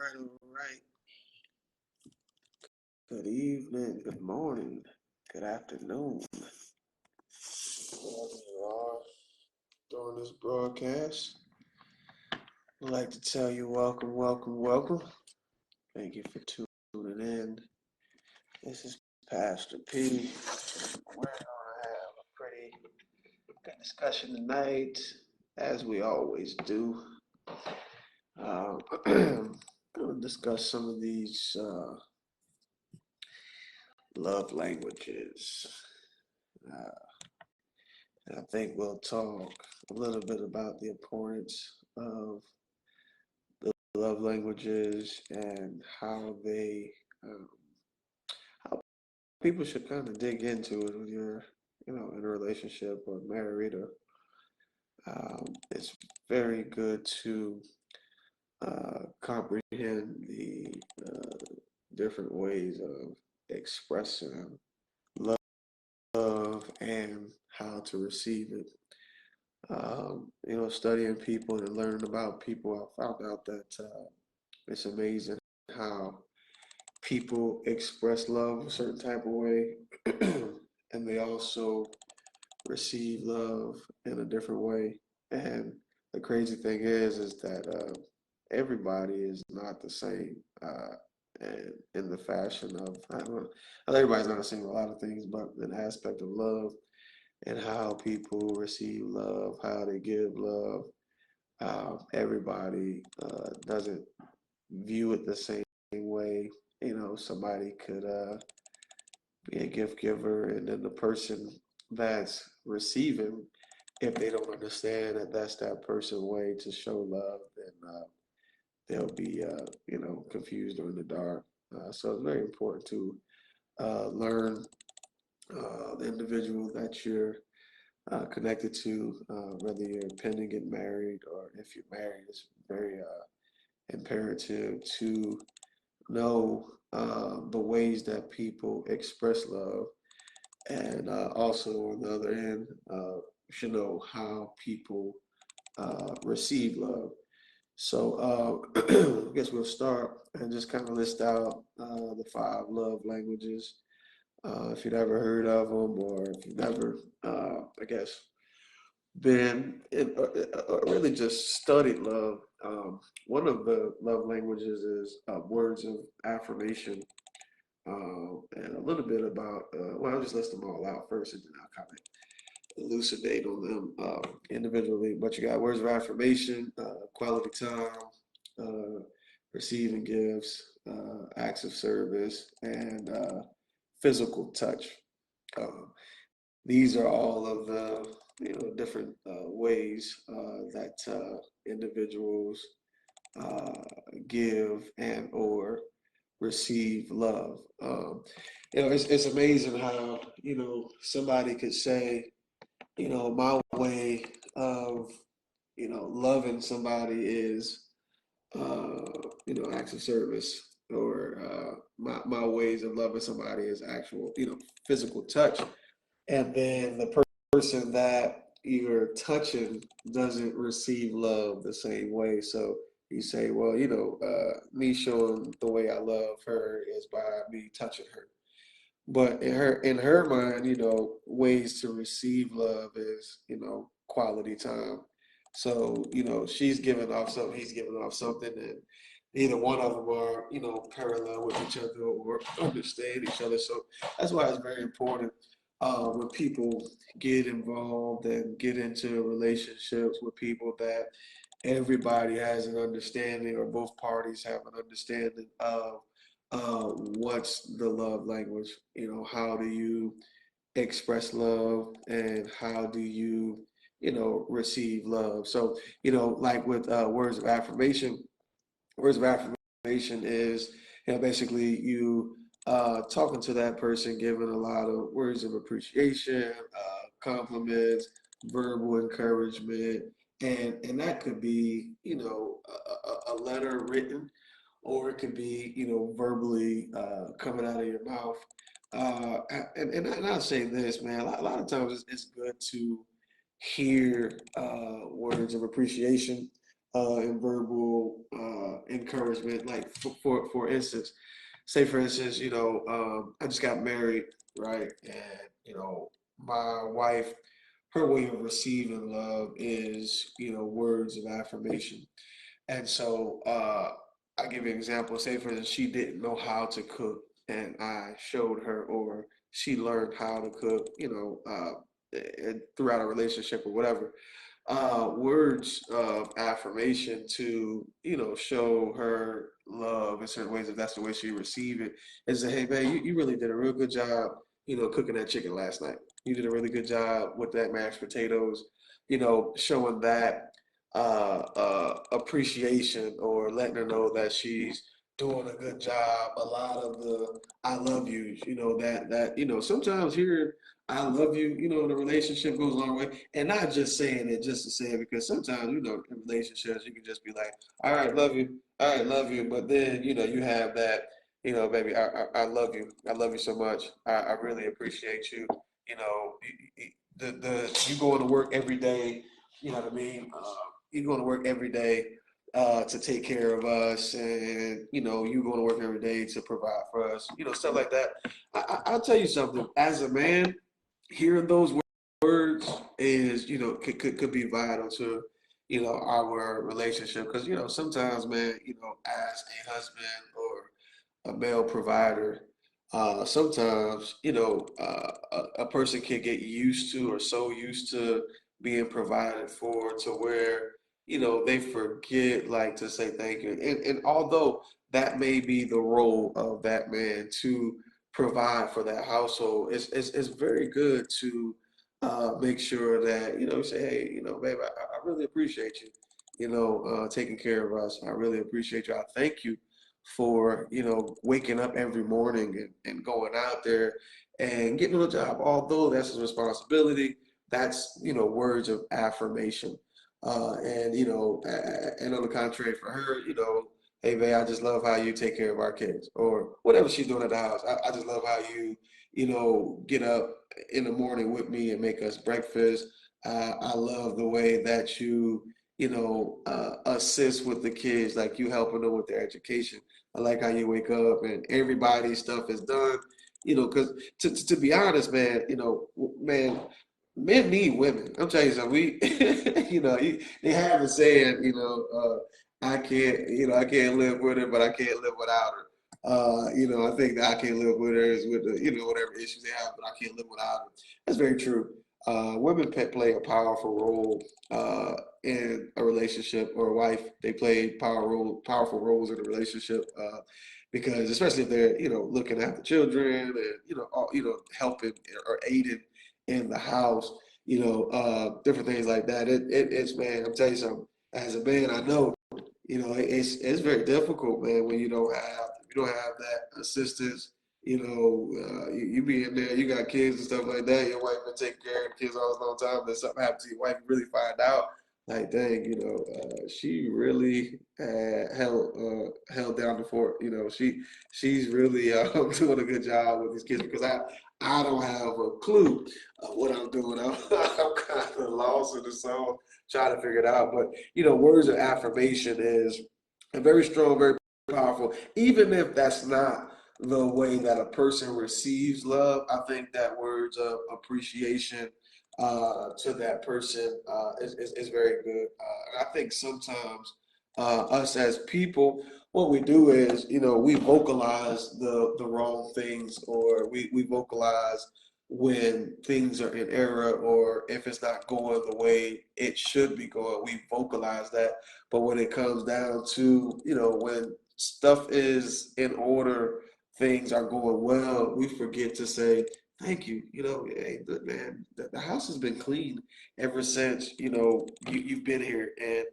all right. Good evening, good morning, good afternoon. Wherever you are during this broadcast, I'd like to tell you welcome, welcome, welcome. Thank you for tuning in. This is Pastor P. We're going to have a pretty good discussion tonight, as we always do. I'm going to discuss some of these love languages. Uh, and I think we'll talk a little bit about the importance of the love languages and um, how people should kind of dig into it when you're, in a relationship or married. Or it's very good to comprehend the different ways of expressing love and how to receive it. Studying people and learning about people, I found out that it's amazing how people express love a certain type of way, and they also receive love in a different way. And the crazy thing is that everybody is not the same. And in the fashion of, I don't know, everybody's not the same in a lot of things, but an aspect of love and how people receive love, how they give love. Everybody doesn't view it the same way. Somebody could be a gift giver, and then the person that's receiving, if they don't understand that that's that person's way to show love, then they'll be, confused or in the dark. So it's very important to learn the individual that you're connected to, whether you're intending to get married or if you're married. It's very imperative to know the ways that people express love, and also on the other end, you should know how people receive love. So I guess we'll start and just kind of list out the five love languages. If you've ever heard of them, or if you've never, I guess, been in, or really just studied love. One of the love languages is words of affirmation, and a little bit about, well, I'll just list them all out first, and then I'll kind of elucidate on them individually. But you got words of affirmation, quality time, uh, receiving gifts, acts of service, and physical touch. Um, these are all of the different ways that individuals uh, give and or receive love. It's amazing how somebody could say, my way of loving somebody is acts of service, or my ways of loving somebody is actual physical touch. And then the person that you're touching doesn't receive love the same way. So you say, well, me showing the way I love her is by me touching her. But in her mind, ways to receive love is, quality time. So, she's giving off something, he's giving off something, and neither one of them are, parallel with each other or understand each other. So that's why it's very important when people get involved and get into relationships with people, that everybody has an understanding, or both parties have an understanding of what's the love language. How do you express love, and how do you, receive love? So, like with words of affirmation is, basically you talking to that person, giving a lot of words of appreciation, compliments, verbal encouragement, and that could be, a letter written, or it could be, verbally coming out of your mouth. And I'll say this, man. A lot of times it's good to hear words of appreciation. and verbal encouragement. Like for instance, say for instance, I just got married, right? And my wife, her way of receiving love is words of affirmation. And so I give you an example. Say for instance, she didn't know how to cook, and I showed her, or she learned how to cook, throughout a relationship or whatever. Words of affirmation to show her love in certain ways, if that's the way she received it, is say, hey man, you really did a real good job cooking that chicken last night. You did a really good job with that mashed potatoes. Showing that appreciation, or letting her know that she's doing a good job. A lot of the I love yous, sometimes hearing I love you, in a relationship goes a long way. And not just saying it just to say it, because sometimes, in relationships, you can just be like, all right, love you. All right, love you. But then, you have that, baby, I love you. I love you so much. I really appreciate you. You going to work every day, you know what I mean? You going to work every day to take care of us, and you going to work every day to provide for us, stuff like that. I'll tell you something. As a man, hearing those words is could be vital to our relationship, because sometimes, man, as a husband or a male provider, sometimes a person can get used to, or so used to being provided for, to where they forget, like, to say thank you. And although that may be the role of that man, to provide for that household, it's very good to make sure that you say, hey, babe, I really appreciate you, taking care of us. I really appreciate you. I thank you for waking up every morning, and going out there and getting on the job. Although that's his responsibility, that's words of affirmation. And on the contrary, for her, hey babe, I just love how you take care of our kids, or whatever she's doing at the house. I just love how you get up in the morning with me and make us breakfast. I love the way that you assist with the kids, like you helping them with their education. I like how you wake up and everybody's stuff is done. Because to be honest, man, man, men need women. I'm telling you something. We, they have a saying, I can't live with her, but I can't live without her. I think that I can't live with her is with the, whatever issues they have, but I can't live without her. That's very true. Women play a powerful role in a relationship, or a wife. They play powerful roles in a relationship, because especially if they're looking after children, and helping or aiding in the house, different things like that. It's, man, I'm telling you something. As a man, I know it's very difficult, man, when you don't have that assistance. You be in there, you got kids and stuff like that. Your wife been taking care of the kids all this long time. Then something happens to your wife, you really find out, like, dang, she really held down the fort. She's really doing a good job with these kids, because I don't have a clue of what I'm doing. I'm kind of lost in the song, trying to figure it out. But words of affirmation is a very strong, very powerful. Even if that's not the way that a person receives love, I think that words of appreciation to that person is very good. And I think sometimes us as people, what we do is, we vocalize the wrong things, or we vocalize when things are in error, or if it's not going the way it should be going. We vocalize that. But when it comes down to, when stuff is in order, things are going well, we forget to say thank you. Hey, man, the house has been clean ever since you've been here, and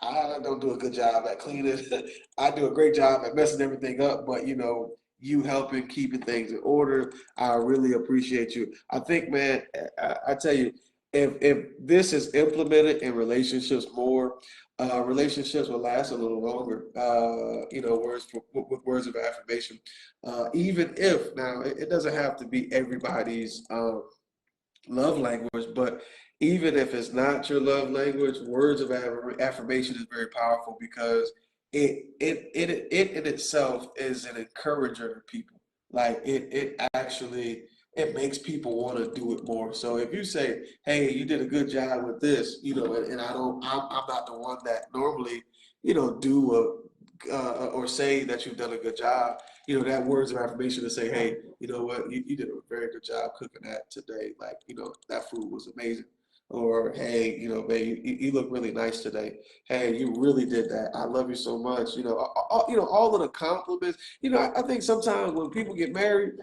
I don't do a good job at cleaning. I do a great job at messing everything up, but you helping keeping things in order, I really appreciate you. I think, man, I tell you, if this is implemented in relationships more, relationships will last a little longer. With words of affirmation, even if now it doesn't have to be everybody's. love language, but even if it's not your love language, words of affirmation is very powerful because it in itself is an encourager to people. Like it actually it makes people want to do it more. So if you say, "Hey, you did a good job with this," and I don't, I'm not the one that normally, do or say that you've done a good job. That words of affirmation to say, "Hey, you know what? You did a very good job cooking that today. Like, that food was amazing." Or, "Hey, babe, you look really nice today. Hey, you really did that. I love you so much." All of the compliments. I think sometimes when people get married,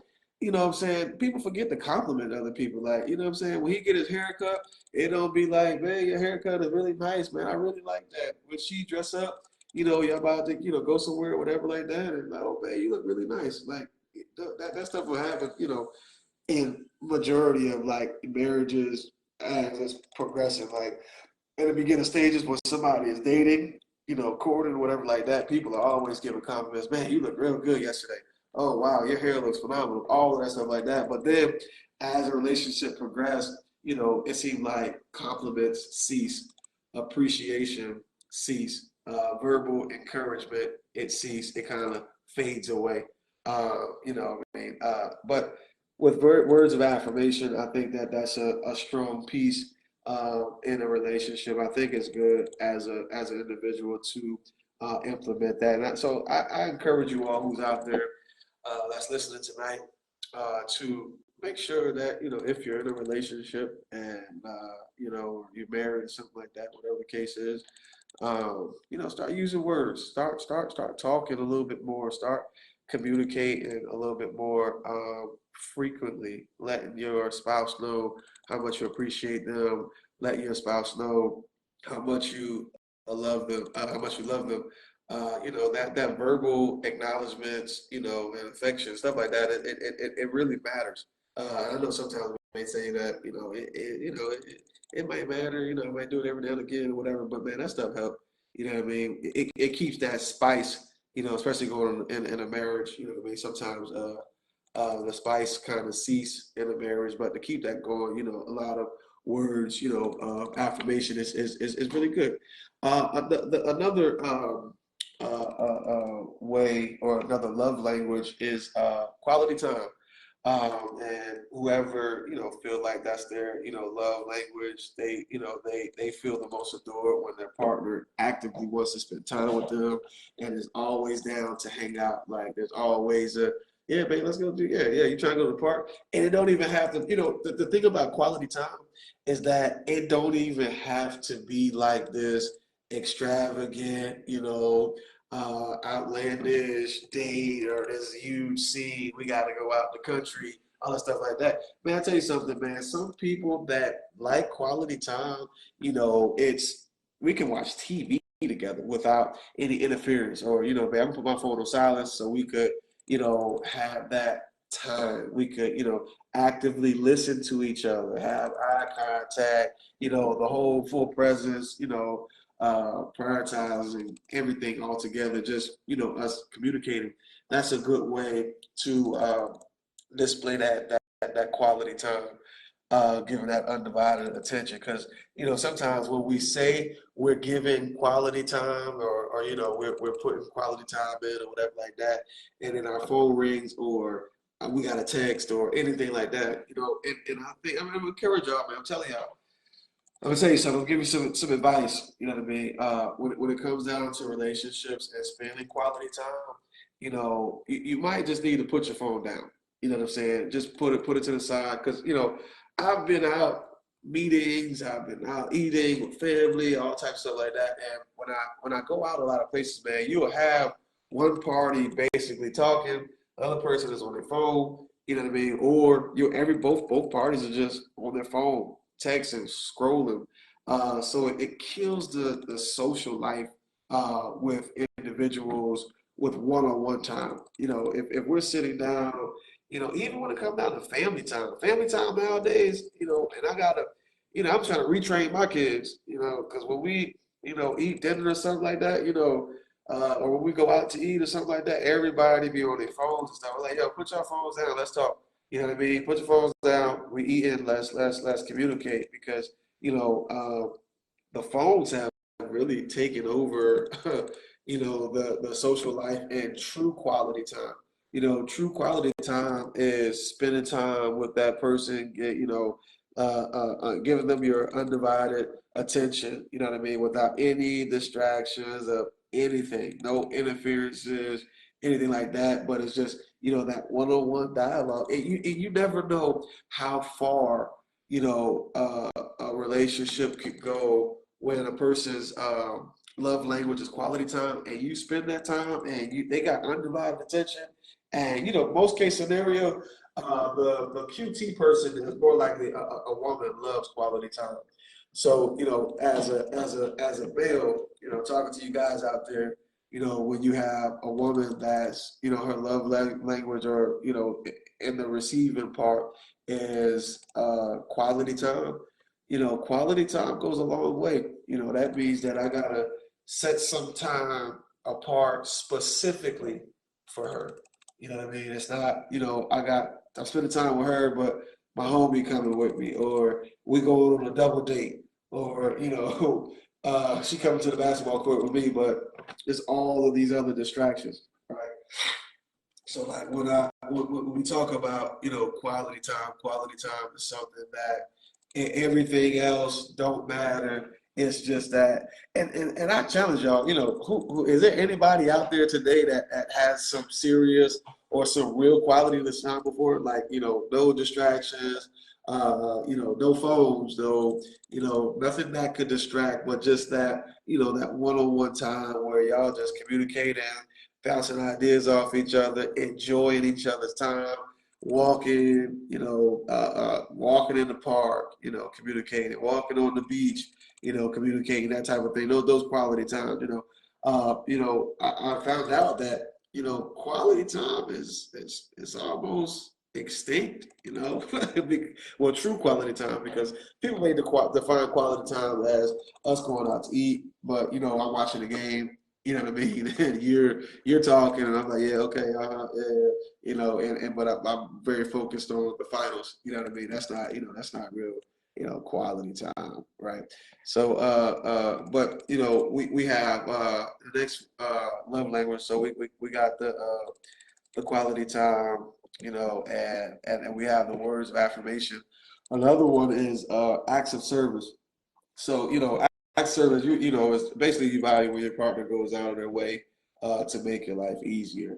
what I'm saying, people forget to compliment other people. Like, what I'm saying, when he get his haircut, it don't be like, "Man, your haircut is really nice, man. I really like that." When she dress up, y'all about to, go somewhere or whatever like that, and like, "Oh man, you look really nice." Like that stuff will happen, in majority of like marriages as it's progressing. Like in the beginning stages when somebody is dating, courting, whatever like that, people are always giving compliments. "Man, you look real good yesterday. Oh wow, your hair looks phenomenal." All of that stuff like that. But then as a relationship progressed, it seemed like compliments cease, appreciation cease, verbal encouragement it ceased. It kind of fades away. I mean, but with words of affirmation, I think that that's a strong piece in a relationship. I think it's good as an individual to implement that. So I encourage you all who's out there that's listening tonight to make sure that if you're in a relationship and you're married or something like that, whatever the case is, start using words. Start talking a little bit more. Start communicating a little bit more frequently, letting your spouse know how much you appreciate them, letting your spouse know how much you love them, how much you love them. That verbal acknowledgments, and affection, stuff like that. It really matters. I know sometimes we may say that, it might matter, it might do it every now and again, or whatever. But man, that stuff helps. You know what I mean? It keeps that spice, especially going in a marriage. You know what I mean? Sometimes the spice kind of cease in a marriage, but to keep that going, a lot of words, affirmation is really good. Another way or another love language is quality time. And whoever feel like that's their love language, they feel the most adored when their partner actively wants to spend time with them and is always down to hang out. Like there's always a, "Yeah, babe, let's go do, yeah, you trying to go to the park?" And it don't even have to, the thing about quality time is that it don't even have to be like this extravagant, outlandish date or this huge scene. We got to go out in the country, all that stuff like that. Man, I tell you something, man. Some people that like quality time, it's we can watch TV together without any interference, or man, I'm gonna put my phone on silence so we could, have that time. We could, actively listen to each other, have eye contact, the whole full presence, prioritizing everything all together, just us communicating. That's a good way to display that quality time, giving that undivided attention. Because sometimes when we say we're giving quality time, or we're putting quality time in or whatever like that, and then our phone rings or we got a text or anything like that, and I think I'm gonna encourage y'all, man. I'm telling y'all. I'm gonna tell you something. I'll give you some advice. You know what I mean? When it comes down to relationships and spending quality time, you might just need to put your phone down. You know what I'm saying? Just put it to the side because I've been out meetings, I've been out eating with family, all types of stuff like that. And when I go out a lot of places, man, you'll have one party basically talking, the other person is on their phone. You know what I mean? Or both parties are just on their phone texting, scrolling. So it kills the social life with individuals with one-on-one time. If we're sitting down, even when it comes down to family time nowadays, and I gotta, I'm trying to retrain my kids, because when we, eat dinner or something like that, or when we go out to eat or something like that, everybody be on their phones and stuff. I'm like, "Yo, put your phones down, let's talk." You know what I mean? Put your phones down. We eating. Let's communicate because the phones have really taken over, the social life and true quality time. True quality time is spending time with that person, giving them your undivided attention, you know what I mean, without any distractions of anything, no interferences, anything like that. But it's just, that one-on-one dialogue. And you never know how far, a relationship could go when a person's love language is quality time, and you spend that time, and they got undivided attention. And most case scenario, the QT person is more likely a woman loves quality time. So as a male, talking to you guys out there, when you have a woman that's her love language, or in the receiving part is quality time. Quality time goes a long way. That means that I gotta set some time apart specifically for her. You know what I mean? It's not, I'm spending time with her, but my homie coming with me, or we going on a double date, or she coming to the basketball court with me, but it's all of these other distractions, right? So like when we talk about quality time is something that everything else don't matter. It's just that, and I challenge y'all. Who is there anybody out there today that has some serious or some real quality time before? Like no distractions, no phones, no nothing that could distract, but just that one-on-one time where y'all just communicating, bouncing ideas off each other, enjoying each other's time, walking, walking in the park, communicating, walking on the beach, communicating, that type of thing. Those quality times, I found out that, quality time is almost extinct, well, true quality time, because people may define quality time as us going out to eat, but I'm watching the game, you know what I mean? And you're talking, and I'm like, yeah, okay, yeah, and but I'm very focused on the finals. You know what I mean? That's not real, quality time, right? So, but we have the next love language. So we got the quality time, and we have the words of affirmation. Another one is acts of service. So, act service, is basically you value when your partner goes out of their way to make your life easier.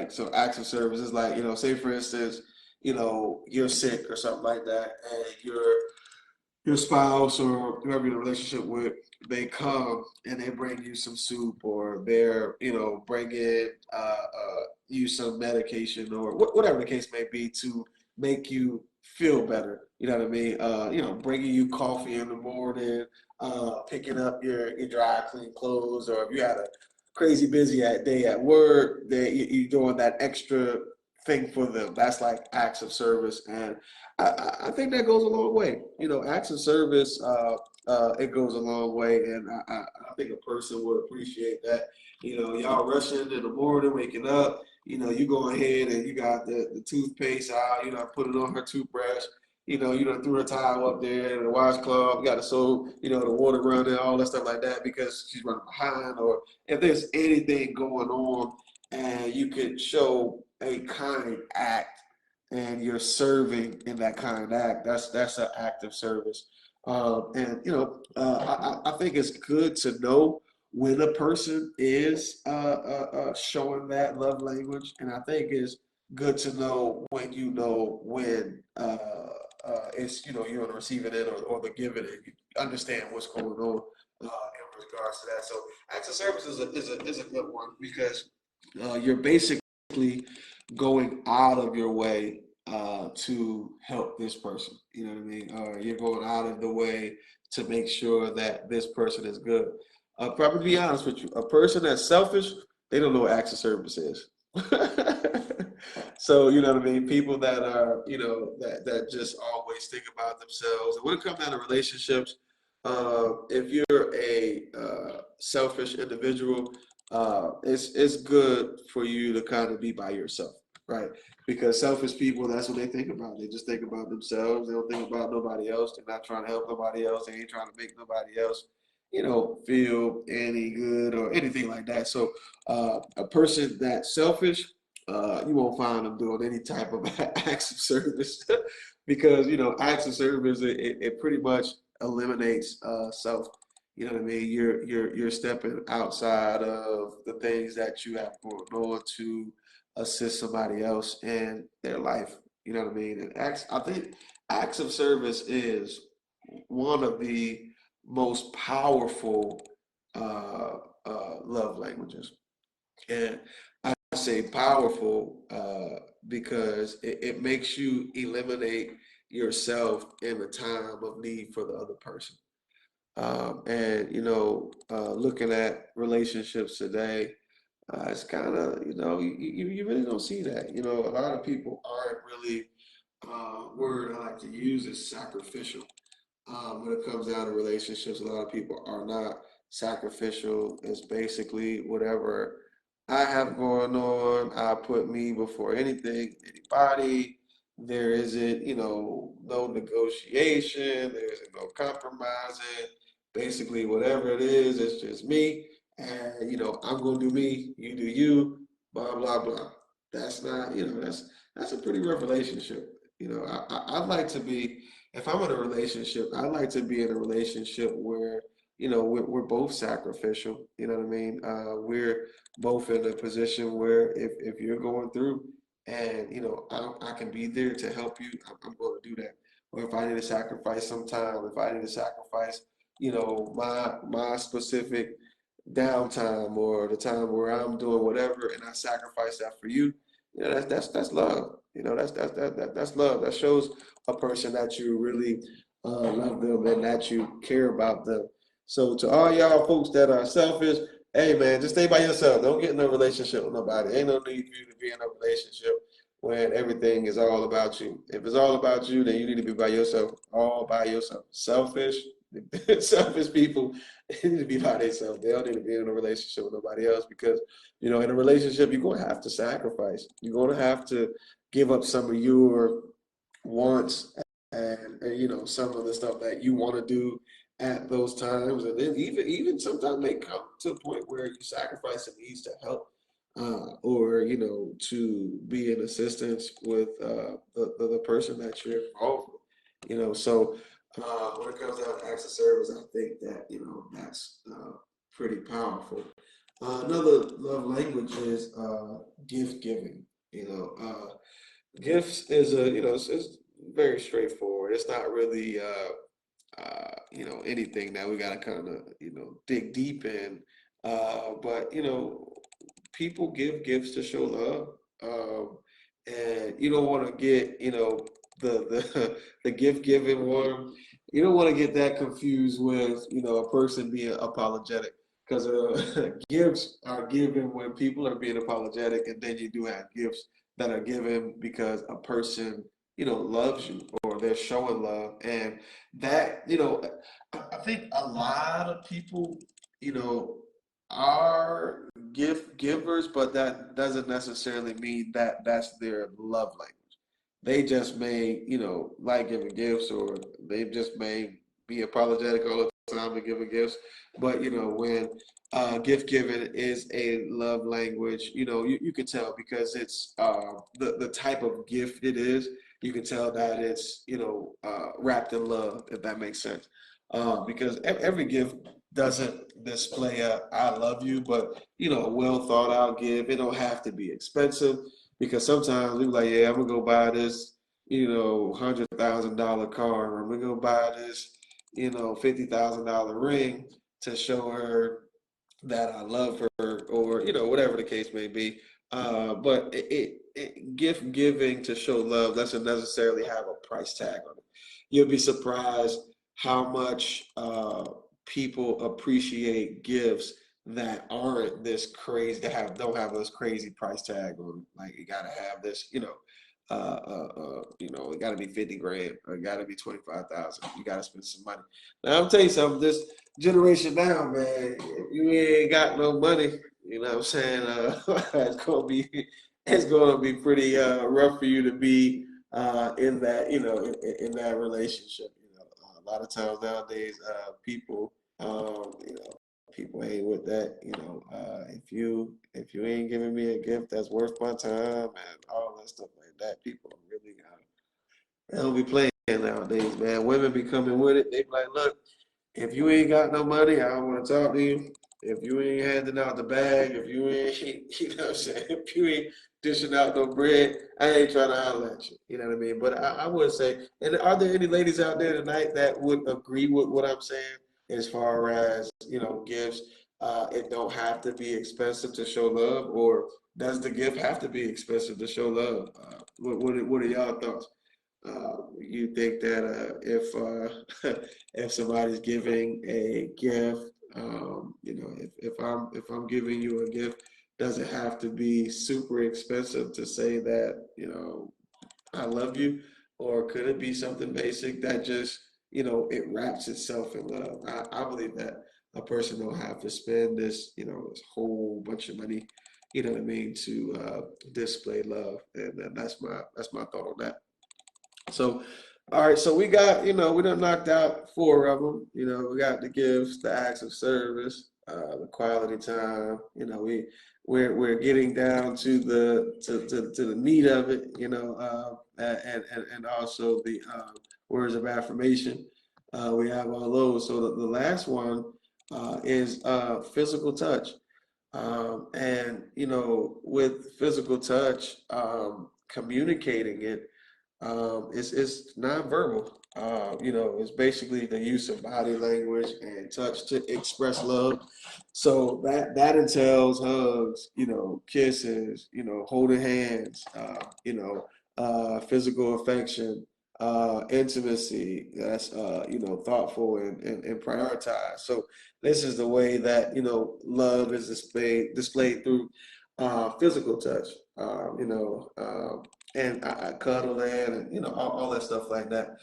So acts of service is like, say for instance, you're sick or something like that, and your spouse or whoever you're in a relationship with, they come and they bring you some soup, or they're, bringing you some medication, or whatever the case may be, to make you feel better. You know what I mean? Bringing you coffee in the morning, picking up your dry clean clothes, or if you had a crazy busy day at work, you're doing that extra thing for them. That's like acts of service, and I think that goes a long way. Acts of service, it goes a long way, and I think a person would appreciate that. Y'all rushing in the morning, waking up. You go ahead and you got the toothpaste out. Put it on her toothbrush. You done threw her towel up there, the washcloth. You got the soap. The water running, all that stuff like that, because she's running behind. Or if there's anything going on, and you could show a kind act, and you're serving in that kind act, that's an act of service. And I think it's good to know when a person is showing that love language, and I think it's good to know when it's you're on the receiving end, or the giving end. You understand what's going on in regards to that. So acts of service is a good one, because you're basically going out of your way to help this person. You know what I mean? You're going out of the way to make sure that this person is good. Probably be honest with you, a person that's selfish, they don't know what acts of service is. So you know what I mean? People that are, that just always think about themselves. And when it comes down to relationships, if you're a selfish individual, it's good for you to kind of be by yourself, right? because selfish people, that's what they think about. They just think about themselves. They don't think about nobody else. They're not trying to help nobody else. They ain't trying to make nobody else, feel any good or anything like that. So a person that's selfish, you won't find them doing any type of acts of service because, acts of service, it pretty much eliminates self. You know what I mean? You're stepping outside of the things that you have going on to assist somebody else in their life. You know what I mean? And I think acts of service is one of the most powerful love languages. And I say powerful because it makes you eliminate yourself in the time of need for the other person. And looking at relationships today, it's kind of, you really don't see that. A lot of people aren't really, word I like to use is sacrificial. When it comes down to relationships, a lot of people are not sacrificial. It's basically whatever I have going on, I put me before anything, anybody. There isn't, no negotiation, there isn't no compromising. Basically, whatever it is, it's just me. And, I'm gonna do me, you do you, blah, blah, blah. That's not, that's a pretty rough relationship. I'd like to be, if I'm in a relationship, I'd like to be in a relationship where, we're both sacrificial. You know what I mean? We're both in a position where if you're going through and, I can be there to help you, I'm going to do that. Or if I need to sacrifice some time, if I need to sacrifice, my specific downtime or the time where I'm doing whatever and I sacrifice that for you, that's love. That's love. That shows a person that you really love them and that you care about them. So to all y'all folks that are selfish, hey man, just stay by yourself. Don't get in a relationship with nobody. Ain't no need for you to be in a relationship when everything is all about you. If it's all about you, then you need to be by yourself, all by yourself. Selfish, selfish people need to be by themselves. They don't need to be in a relationship with nobody else because, in a relationship, you're going to have to sacrifice. You're going to have to give up some of your wants and some of the stuff that you want to do at those times, and then even sometimes may come to a point where you sacrifice the needs to help or to be in assistance with the person that you're involved with. So when it comes down to acts of service, I think that that's pretty powerful. Another love language is gift giving. Gifts is it's very straightforward. It's not really anything that we gotta kind of dig deep in. But people give gifts to show love, and you don't want to get the the gift giving one. You don't want to get that confused with a person being apologetic because gifts are given when people are being apologetic, and then you do have gifts that are given because a person loves you or they're showing love, and that I think a lot of people are gift givers, but that doesn't necessarily mean that that's their love language. They just may, like giving gifts, or they just may be apologetic all the time and giving gifts. But when gift giving is a love language, you can tell because it's the type of gift it is. You can tell that it's wrapped in love, if that makes sense. Because every gift doesn't display a I love you, but a well thought out gift. It don't have to be expensive because sometimes we like, yeah, I'm gonna go buy this, $100,000 car, or I'm gonna go buy this, $50,000 ring to show her that I love her, or whatever the case may be. But gift giving to show love doesn't necessarily have a price tag on it. You'll be surprised how much people appreciate gifts that aren't this crazy, that don't have this crazy price tag on. Like you gotta have this, it gotta be 50 grand or it gotta be 25,000. You gotta spend some money. Now I'm telling you something, this generation now, man, if you ain't got no money, you know what I'm saying? It's gonna be it's going to be pretty rough for you to be in that, in that relationship. A lot of times nowadays, people, people ain't with that. If you ain't giving me a gift that's worth my time and all that stuff like that, people really they don't be playing nowadays, man. Women be coming with it. They be like, look, if you ain't got no money, I don't want to talk to you. If you ain't handing out the bag, if you ain't, you know what I'm saying? If you ain't dishing out no bread, I ain't trying to holler at you. You know what I mean? But I would say, and are there any ladies out there tonight that would agree with what I'm saying as far as, gifts? It don't have to be expensive to show love, or does the gift have to be expensive to show love? What are y'all thoughts? You think that if somebody's giving a gift, if I'm giving you a gift, does it have to be super expensive to say that I love you, or could it be something basic that just it wraps itself in love? I believe that a person don't have to spend this whole bunch of money, you know what I mean, to display love, and that's my thought on that. So, all right, so we done knocked out four of them. We got the gifts, the acts of service, the quality time. We're getting down to the meat of it. And also the words of affirmation. We have all those. So the last one is physical touch. And with physical touch, communicating it. It's nonverbal. It's basically the use of body language and touch to express love. So that entails hugs, kisses, holding hands, physical affection, intimacy. That's thoughtful and prioritized. So this is the way that love is displayed through physical touch. And I cuddle in, and all that stuff like that.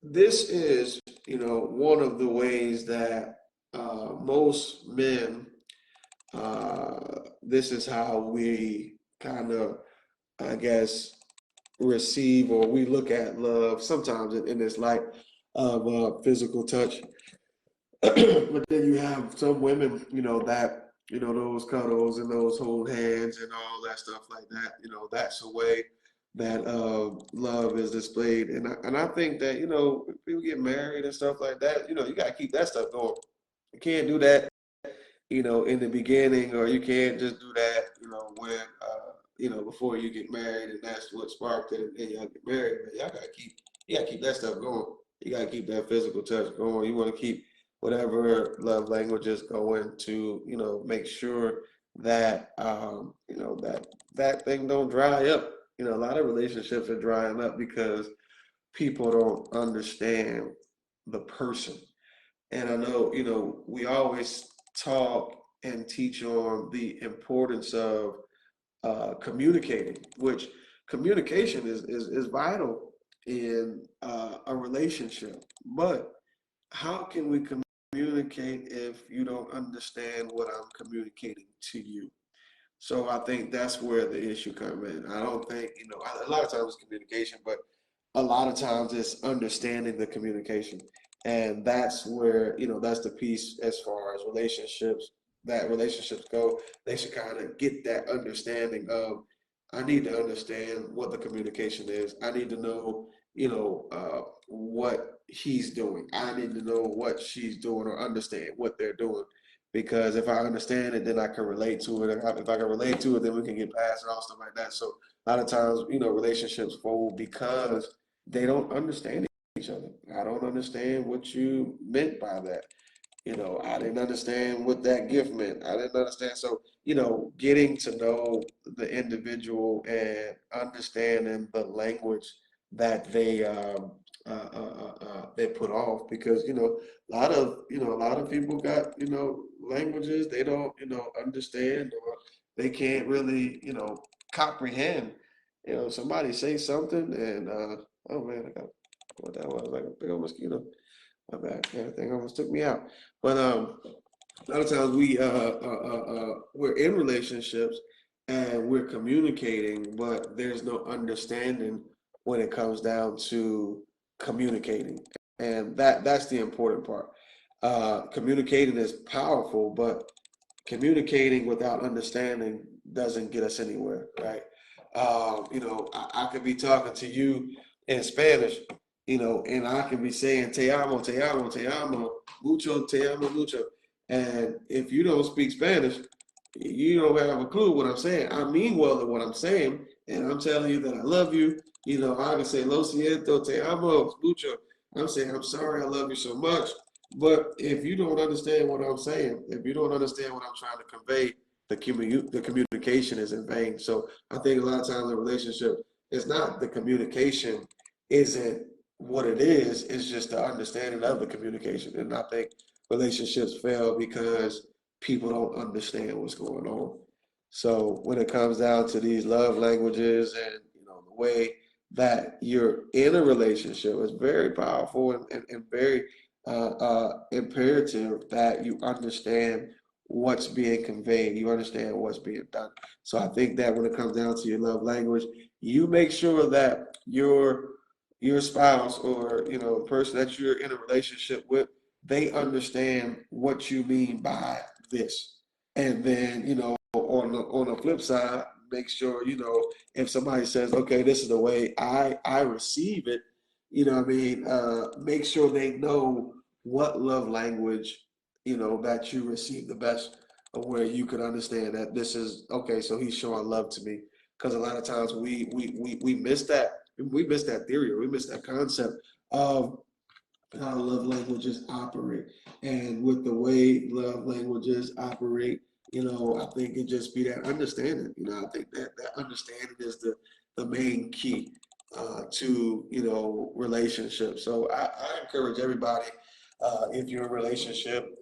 This is one of the ways that most men, this is how we kind of, I guess, receive, or we look at love sometimes in this light of physical touch. But then you have some women, that those cuddles and those hold hands and all that stuff like that. That's a way that love is displayed, and I think that people get married and stuff like that. You got to keep that stuff going. You can't do that, in the beginning, or you can't just do that, before you get married, and that's what sparked it, and y'all get married. Man, you gotta keep that stuff going. You gotta keep that physical touch going. You want to keep whatever love languages going to, make sure that, that thing don't dry up. A lot of relationships are drying up because people don't understand the person. And I know, we always talk and teach on the importance of communicating, which communication is vital in a relationship. But how can we communicate if you don't understand what I'm communicating to you? So I think that's where the issue comes in. I don't think, a lot of times it's communication, but a lot of times it's understanding the communication. And that's where, that's the piece as far as relationships go. They should kind of get that understanding of, I need to understand what the communication is. I need to know, what he's doing. I need to know what she's doing, or understand what they're doing, because if I understand it, then I can relate to it. If I can relate to it, then we can get past it, all stuff like that. So a lot of times, relationships fold because they don't understand each other. I don't understand what you meant by that. I didn't understand what that gift meant. I didn't understand. So, getting to know the individual and understanding the language that they put off, because a lot of people got languages they don't understand, or they can't really comprehend. Somebody say something, and oh man, I got what that was, like a big old mosquito. My bad. Everything almost took me out. But a lot of times we're in relationships, and we're communicating, but there's no understanding when it comes down to communicating. And that's the important part. Communicating is powerful, but communicating without understanding doesn't get us anywhere, right? I could be talking to you in Spanish, and I can be saying te amo, te amo, te amo, mucho, te amo, mucho. And if you don't speak Spanish, you don't have a clue what I'm saying. I mean well in what I'm saying, and I'm telling you that I love you. I can say lo siento, te amo, mucho. I'm saying I'm sorry, I love you so much. But if you don't understand what I'm saying, if you don't understand what I'm trying to convey, the communication is in vain. So I think a lot of times in a relationship, it's not the communication isn't what it is, it's just the understanding of the communication. And I think relationships fail because people don't understand what's going on. So when it comes down to these love languages and the way that you're in a relationship, it's very powerful and very imperative that you understand what's being conveyed, you understand what's being done. So I think that when it comes down to your love language, you make sure that your spouse or person that you're in a relationship with, they understand what you mean by this. And then, on the flip side, make sure, if somebody says, okay, this is the way I receive it, what I mean, make sure they know what love language, that you receive the best, where you could understand that this is okay, so he's showing love to me. Because a lot of times we miss that. We miss that theory, or we miss that concept of how love languages operate. And with the way love languages operate, I think it just be that understanding. I think that understanding is the main key to, relationships. So I encourage everybody, if you're in a relationship,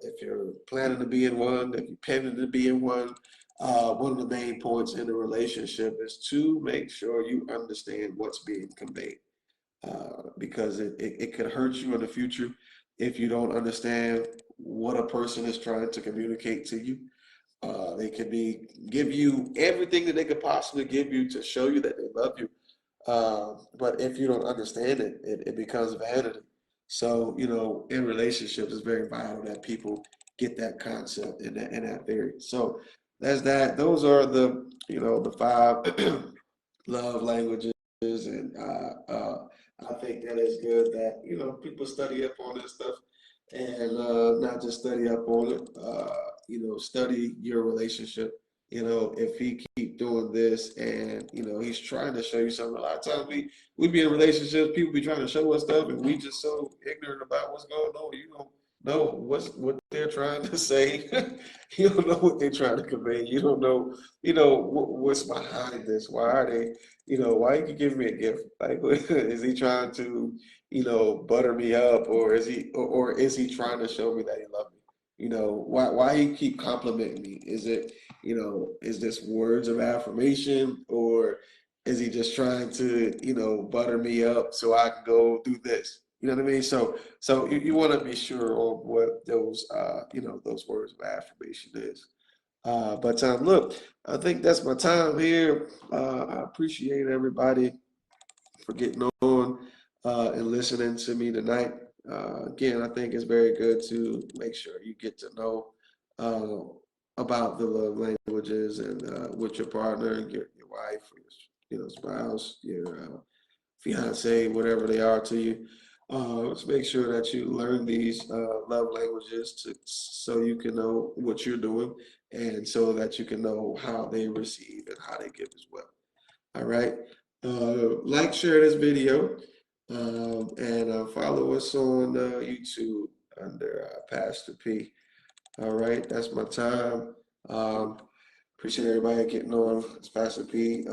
if you're planning to be in one, if you're planning to be in one of the main points in a relationship is to make sure you understand what's being conveyed, because it could hurt you in the future if you don't understand what a person is trying to communicate to you. They could give you everything that they could possibly give you to show you that they love you. But if you don't understand it becomes vanity. So, in relationships, it's very vital that people get that concept and that theory. So that's that. Those are the five love languages, and I think that is good that people study up on this stuff, and not just study up on it. Study your relationship. If he keep doing this, and he's trying to show you something. A lot of times we be in relationships, people be trying to show us stuff, and we just so ignorant about what's going on. You don't know what they're trying to say. You don't know what they're trying to convey. You don't know what's behind this. Why are they? Why you give me a gift? Like, is he trying to, butter me up, or is he trying to show me that he loves me? Why he keep complimenting me? Is this words of affirmation, or is he just trying to, butter me up so I can go do this? You know what I mean? So you want to be sure of what those words of affirmation is. But look, I think that's my time here. I appreciate everybody for getting on and listening to me tonight. Again, I think it's very good to make sure you get to know about the love languages, and with your partner, your wife, or your spouse, your fiance, whatever they are to you. Let's make sure that you learn these love languages so you can know what you're doing, and so that you can know how they receive and how they give as well. All right. Like, share this video, and follow us on YouTube under Pastor P. All right. That's my time. Um, Appreciate everybody getting on. It's Pastor P.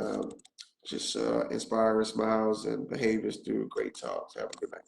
Just inspiring smiles and behaviors through great talks. Have a good night.